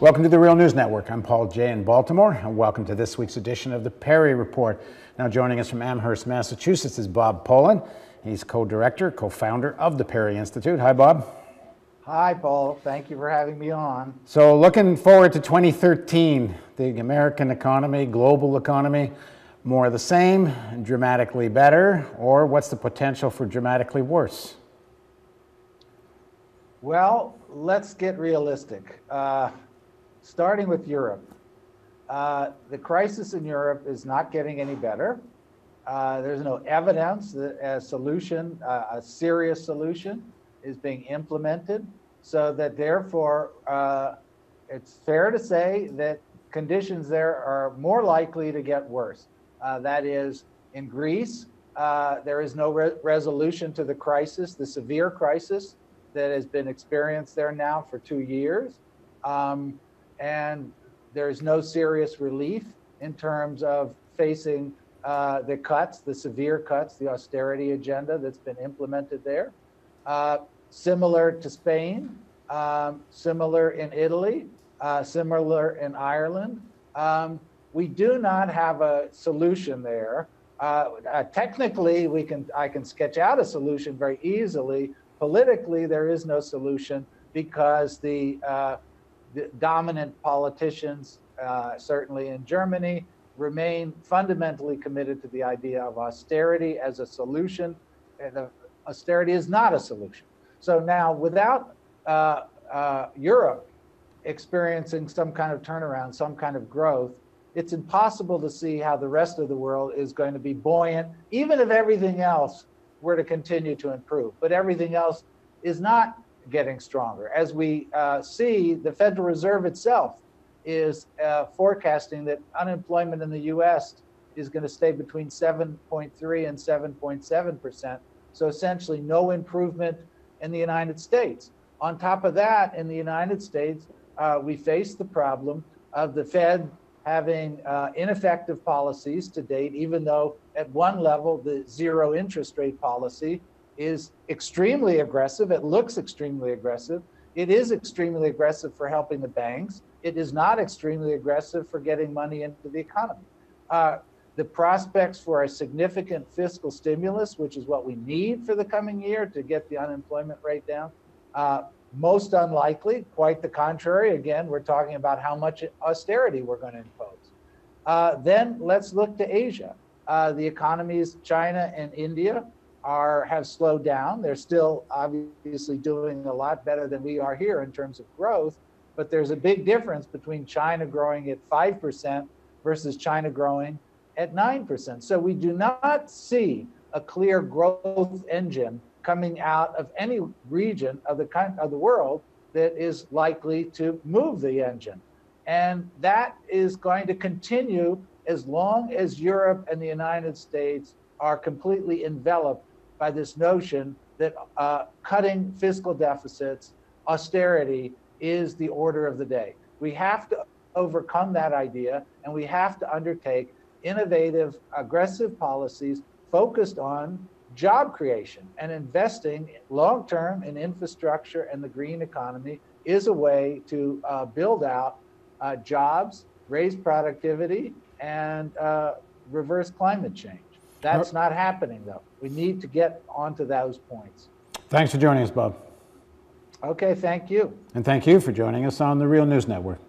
Welcome to the Real News Network. I'm Paul Jay in Baltimore, and welcome to this week's edition of the Perry Report. Now joining us from Amherst, Massachusetts is Bob Pollin. He's co-director, co-founder of the Perry Institute. Hi, Bob. Hi, Paul. Thank you for having me on. So looking forward to 2013, the American economy, global economy, more of the same, dramatically better, or what's the potential for dramatically worse? Well, let's get realistic. Starting with Europe. The crisis in Europe is not getting any better. There's no evidence that a solution, a serious solution, is being implemented. So that therefore, it's fair to say that conditions there are more likely to get worse. That is, in Greece, there is no resolution to the crisis, the severe crisis that has been experienced there now for 2 years. And there's no serious relief in terms of facing the cuts, the severe cuts, the austerity agenda that's been implemented there. Similar to Spain, similar in Italy, similar in Ireland. We do not have a solution there. Technically, I can sketch out a solution very easily. Politically, there is no solution because the dominant politicians, certainly in Germany, remain fundamentally committed to the idea of austerity as a solution. And austerity is not a solution. So now, without Europe experiencing some kind of turnaround, some kind of growth, it's impossible to see how the rest of the world is going to be buoyant, even if everything else were to continue to improve. But everything else is not getting stronger. As we see, the Federal Reserve itself is forecasting that unemployment in the US is going to stay between 7.3 and 7.7%. So essentially no improvement in the United States. On top of that, in the United States, we face the problem of the Fed having ineffective policies to date, even though at one level, the zero interest rate policy is extremely aggressive. It looks extremely aggressive. It is extremely aggressive for helping the banks. It is not extremely aggressive for getting money into the economy. The prospects for a significant fiscal stimulus, which is what we need for the coming year to get the unemployment rate down, most unlikely. Quite the contrary. Again, we're talking about how much austerity we're going to impose. Then let's look to Asia. The economies, China and India, have slowed down. They're still obviously doing a lot better than we are here in terms of growth, but there's a big difference between China growing at 5% versus China growing at 9%. So we do not see a clear growth engine coming out of any region of the world that is likely to move the engine. And that is going to continue as long as Europe and the United States are completely enveloped by this notion that cutting fiscal deficits, austerity, is the order of the day. We have to overcome that idea, and we have to undertake innovative, aggressive policies focused on job creation, and investing long-term in infrastructure and the green economy is a way to build out jobs, raise productivity, and reverse climate change. That's not happening, though. We need to get onto those points. Thanks for joining us, Bob. Okay, thank you. And thank you for joining us on the Real News Network.